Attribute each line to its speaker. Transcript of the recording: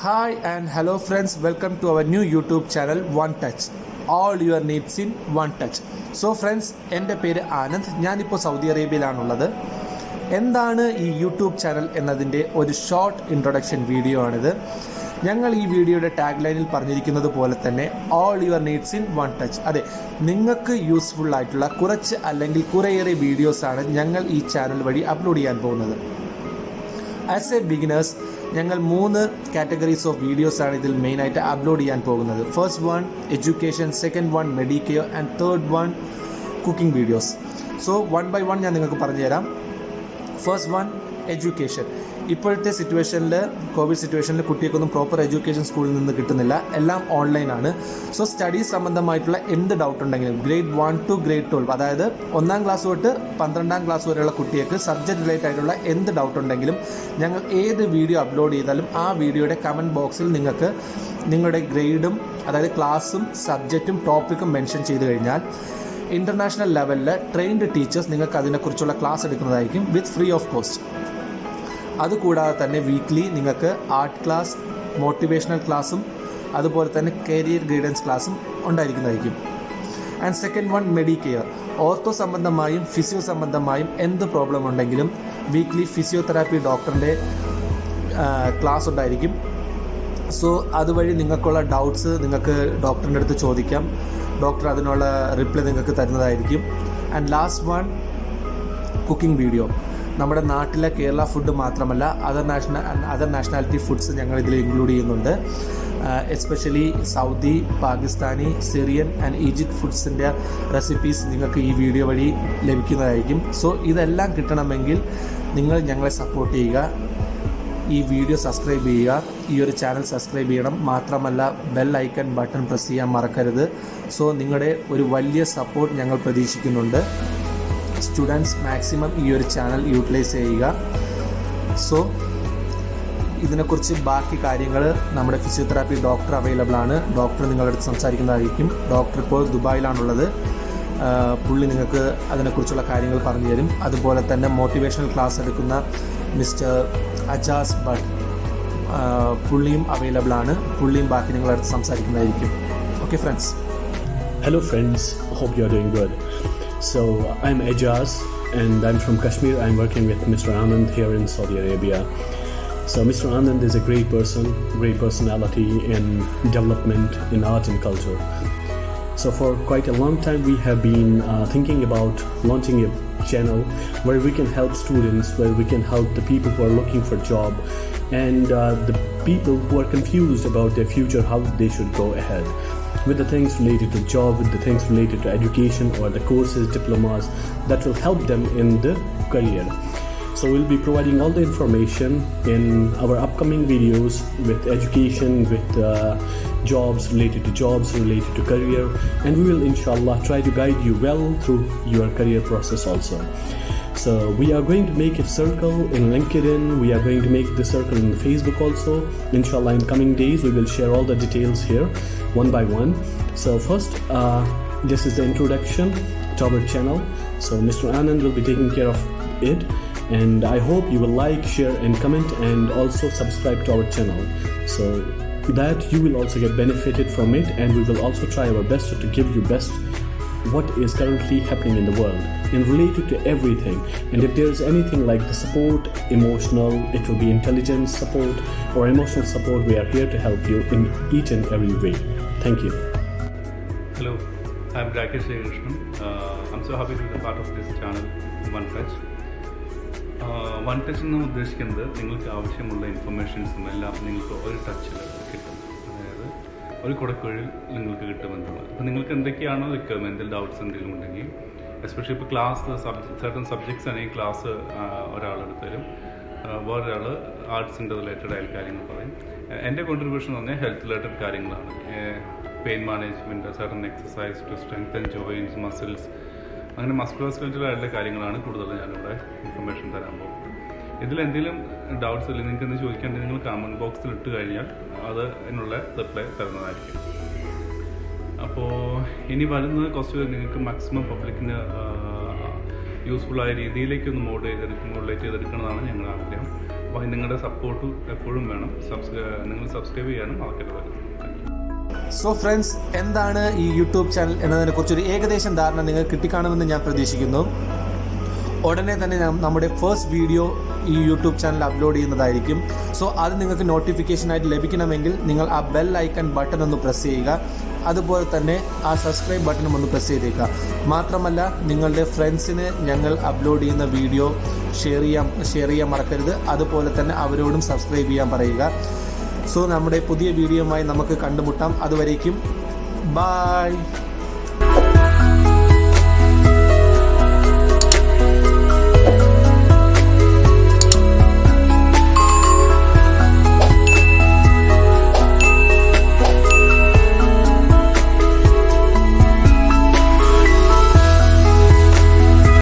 Speaker 1: Hi and hello friends, welcome to our new YouTube channel One Touch. All your needs in One Touch. So friends, എൻ്റെ പേര് ആനന്ദ്. ഞാനിപ്പോൾ Saudi അറേബ്യയിലാണുള്ളത്. എന്താണ് ഈ YouTube channel എന്നതിൻ്റെ ഒരു short introduction video ആണിത്. ഞങ്ങൾ ഈ വീഡിയോയുടെ ടാഗ് ലൈനിൽ പറഞ്ഞിരിക്കുന്നത് പോലെ തന്നെ all your needs in one touch. അതെ, നിങ്ങൾക്ക് യൂസ്ഫുൾ ആയിട്ടുള്ള കുറച്ച് അല്ലെങ്കിൽ കുറേയേറെ വീഡിയോസാണ് ഞങ്ങൾ ഈ ചാനൽ വഴി അപ്ലോഡ് ചെയ്യാൻ പോകുന്നത്. ആസ് എ ബിഗിനേഴ്സ് ഞങ്ങൾ 3 കാറ്റഗറീസ് ഓഫ് വീഡിയോസാണ് ഇതിൽ മെയിനായിട്ട് അപ്ലോഡ് ചെയ്യാൻ പോകുന്നത്. First one education, second one medicare and third one cooking videos. So one by one ഞാൻ നിങ്ങൾക്ക് പറഞ്ഞുതരാം. First one education. ഇപ്പോഴത്തെ സിറ്റുവേഷനിൽ, കോവിഡ് സിറ്റുവേഷനിൽ കുട്ടികൾക്കൊന്നും പ്രോപ്പർ എഡ്യൂക്കേഷൻ സ്കൂളിൽ നിന്ന് കിട്ടുന്നില്ല, എല്ലാം ഓൺലൈനാണ്. സോ സ്റ്റഡീസ് സംബന്ധമായിട്ടുള്ള എന്ത് ഡൗട്ട് ഉണ്ടെങ്കിലും ഗ്രേഡ് 1 to ഗ്രേഡ് 12, അതായത് 1ാം ക്ലാസ് തൊട്ട് 12ാം ക്ലാസ് വരെയുള്ള കുട്ടികൾക്ക് സബ്ജക്റ്റ് റിലേറ്റഡ് ആയിട്ടുള്ള എന്ത് ഡൗട്ട് ഉണ്ടെങ്കിലും ഞങ്ങൾ ഏത് വീഡിയോ അപ്ലോഡ് ചെയ്താലും ആ വീഡിയോയുടെ കമൻറ്റ് ബോക്സിൽ നിങ്ങൾക്ക് നിങ്ങളുടെ ഗ്രേഡും, അതായത് ക്ലാസ്സും സബ്ജക്റ്റും ടോപ്പിക്കും മെൻഷൻ ചെയ്ത് കഴിഞ്ഞാൽ ഇൻ്റർനാഷണൽ ലെവലിൽ ട്രെയിൻഡ് ടീച്ചേഴ്സ് നിങ്ങൾക്ക് അതിനെക്കുറിച്ചുള്ള ക്ലാസ് എടുക്കുന്നതായിരിക്കും വിത്ത് ഫ്രീ ഓഫ് കോസ്റ്റ്. അതുകൂടാതെ തന്നെ വീക്ക്ലി നിങ്ങൾക്ക് ആർട്ട് ക്ലാസ്, മോട്ടിവേഷണൽ ക്ലാസ്സും അതുപോലെ തന്നെ കരിയർ ഗൈഡൻസ് ക്ലാസ്സും ഉണ്ടായിരിക്കുന്നതായിരിക്കും. And second one medicare. Ortho സംബന്ധമായും ഫിസിയോ സംബന്ധമായും എന്ത് പ്രോബ്ലം ഉണ്ടെങ്കിലും വീക്ക്ലി ഫിസിയോതെറാപ്പി ഡോക്ടറിൻ്റെ ക്ലാസ് ഉണ്ടായിരിക്കും. സോ അതുവഴി നിങ്ങൾക്കുള്ള ഡൗട്ട്സ് നിങ്ങൾക്ക് ഡോക്ടറിൻ്റെ അടുത്ത് ചോദിക്കാം. ഡോക്ടർ അതിനുള്ള റിപ്ലൈ നിങ്ങൾക്ക് തരുന്നതായിരിക്കും. And last one cooking video. നമ്മുടെ നാട്ടിലെ കേരള ഫുഡ് മാത്രമല്ല അതർ നാഷണാലിറ്റി ഫുഡ്സ് ഞങ്ങൾ ഇതിൽ ഇൻക്ലൂഡ് ചെയ്യുന്നുണ്ട്. Especially Saudi, Pakistani, Syrian and Egypt ഫുഡ്സിൻ്റെ റെസിപ്പീസ് നിങ്ങൾക്ക് ഈ വീഡിയോ വഴി ലഭിക്കുന്നതായിരിക്കും. സോ ഇതെല്ലാം കിട്ടണമെങ്കിൽ നിങ്ങൾ ഞങ്ങളെ സപ്പോർട്ട് ചെയ്യുക. ഈ വീഡിയോ സബ്സ്ക്രൈബ് ചെയ്യുക, ഈ ഒരു ചാനൽ സബ്സ്ക്രൈബ് ചെയ്യണം. മാത്രമല്ല ബെൽ ഐക്കൺ ബട്ടൺ പ്രസ് ചെയ്യാൻ മറക്കരുത്. സോ നിങ്ങളുടെ ഒരു വലിയ സപ്പോർട്ട് ഞങ്ങൾ പ്രതീക്ഷിക്കുന്നുണ്ട്. സ്റ്റുഡൻസ് മാക്സിമം ഈ ഒരു ചാനൽ യൂട്ടിലൈസ് ചെയ്യുക. സോ ഇതിനെക്കുറിച്ച് ബാക്കി കാര്യങ്ങൾ നമ്മുടെ ഫിസിയോതെറാപ്പി ഡോക്ടർ അവൈലബിൾ ആണ്. ഡോക്ടർ നിങ്ങളുടെ അടുത്ത് സംസാരിക്കുന്നതായിരിക്കും. ഡോക്ടർ ഇപ്പോൾ ദുബായിലാണുള്ളത്. പുള്ളി നിങ്ങൾക്ക് അതിനെക്കുറിച്ചുള്ള കാര്യങ്ങൾ പറഞ്ഞു തരും. അതുപോലെ തന്നെ മോട്ടിവേഷണൽ ക്ലാസ് എടുക്കുന്ന മിസ്റ്റർ അജാസ് ബട്ട്, പുള്ളിയും അവൈലബിൾ ആണ്. പുള്ളിയും ബാക്കി നിങ്ങളുടെ അടുത്ത് സംസാരിക്കുന്നതായിരിക്കും. Okay friends.
Speaker 2: Hello friends, hope you are doing good. So I'm Ejaz and I'm from Kashmir. I'm working with Mr. Anand here in Saudi Arabia. So Mr. Anand is a great person, great personality in development in art and culture. So for quite a long time we have been thinking about launching a channel where we can help students, where we can help the people who are looking for job and the people who are confused about their future, how they should go ahead with the things related to job, with the things related to education or the courses, diplomas that will help them in the career. So we'll be providing all the information in our upcoming videos with education, with jobs, related to career, and we will inshallah try to guide you well through your career process also. So we are going to make a circle in LinkedIn, we are going to make the circle in Facebook also. Inshallah in coming days we will share all the details here one by one. So first this is the introduction to our channel. So Mr. Anand will be taking care of it, and I hope you will like, share and comment and also subscribe to our channel so that you will also get benefited from it, and we will also try our best to give you best what is currently happening in the world and related to everything. And if there is anything like the support, emotional, it will be intelligence support or emotional support, we are here to help you in each and every way. Thank you.
Speaker 3: Hello, I'm Rakesh Krishnan. I'm so happy to be a part of this channel One Touch. One touch എന്ന് ഉദ്ദേശിക്കുന്നത് നിങ്ങൾക്ക് ആവശ്യമുള്ള ഇൻഫർമേഷൻസും എല്ലാം നിങ്ങൾക്ക് ഒരു ടച്ചിൽ കിട്ടും. അതായത് ഒരു കുടക്കീഴിൽ നിങ്ങൾക്ക് കിട്ടുമെന്നാണ്. അപ്പോൾ നിങ്ങൾക്ക് എന്തൊക്കെയാണോ റിക്വയർമെൻറ്റ്, ഡൗട്ട്സ് എന്തെങ്കിലും ഉണ്ടെങ്കിൽ, എസ്പെഷ്യലി ഇപ്പോൾ ക്ലാസ് സർട്ടൺ സബ്ജക്ട്സ് ആണെങ്കിൽ ക്ലാസ് ഒരാളെടുത്ത് തരും, വേറൊരാൾ ആർട്സിൻ്റെ റിലേറ്റഡ് ആയ കാര്യങ്ങൾ പറയും. എൻ്റെ കോൺട്രിബ്യൂഷൻ എന്ന് പറഞ്ഞാൽ ഹെൽത്ത് റിലേറ്റഡ് കാര്യങ്ങളാണ്. Pain management, certain exercise to strengthen joints, muscles, അങ്ങനെ മസ്കുലോസ്കെലറ്റലായിട്ടുള്ള കാര്യങ്ങളാണ് കൂടുതൽ ഞാനിവിടെ ഇൻഫർമേഷൻ തരാൻ പോകുന്നത്. ഇതിലെന്തെങ്കിലും ഡൗട്ട്സ് അല്ലെങ്കിൽ നിങ്ങൾക്ക് എന്തെങ്കിലും ചോദിക്കേണ്ടത് നിങ്ങൾ കമൻറ്റ് ബോക്സിൽ ഇട്ട് കഴിഞ്ഞാൽ അത് അതിനുള്ള റിപ്ലൈ തരുന്നതായിരിക്കും. അപ്പോൾ ഇനി വരുന്നത് കുറച്ച് നിങ്ങൾക്ക് മാക്സിമം പബ്ലിക്കിന് യൂസ്ഫുള്ളായ രീതിയിലേക്കൊന്ന് മോഡുലേറ്റ് ചെയ്തെടുക്കുന്നതാണ് ഞങ്ങളുടെ ആഗ്രഹം. അപ്പോൾ നിങ്ങളുടെ സപ്പോർട്ട് എപ്പോഴും വേണം. നിങ്ങൾ സബ്സ്ക്രൈബ് ചെയ്യാനും മറക്കരുത്.
Speaker 1: സോ ഫ്രണ്ട്സ്, എന്താണ് ഈ യൂട്യൂബ് ചാനൽ എന്നതിനെക്കുറിച്ചൊരു ഏകദേശം ധാരണ നിങ്ങൾക്ക് കിട്ടിക്കാണുമെന്ന് ഞാൻ പ്രതീക്ഷിക്കുന്നു. ഉടനെ തന്നെ നമ്മുടെ ഫസ്റ്റ് വീഡിയോ ഈ യൂട്യൂബ് ചാനൽ അപ്ലോഡ് ചെയ്യുന്നതായിരിക്കും. സോ അത് നിങ്ങൾക്ക് നോട്ടിഫിക്കേഷനായിട്ട് ലഭിക്കണമെങ്കിൽ നിങ്ങൾ ആ ബെൽ ഐക്കൺ ബട്ടൺ ഒന്ന് പ്രസ് ചെയ്യുക. അതുപോലെ തന്നെ ആ സബ്സ്ക്രൈബ് ബട്ടണും ഒന്ന് പ്രസ് ചെയ്തേക്കുക. മാത്രമല്ല, നിങ്ങളുടെ ഫ്രണ്ട്സിന് ഞങ്ങൾ അപ്ലോഡ് ചെയ്യുന്ന വീഡിയോ ഷെയർ ചെയ്യാൻ മറക്കരുത്. അതുപോലെ തന്നെ അവരോടും സബ്സ്ക്രൈബ് ചെയ്യാൻ പറയുക. സോ നമ്മുടെ പുതിയ വീഡിയോയുമായി നമുക്ക് കണ്ടുമുട്ടാം. അതുവരേക്കും ബൈ.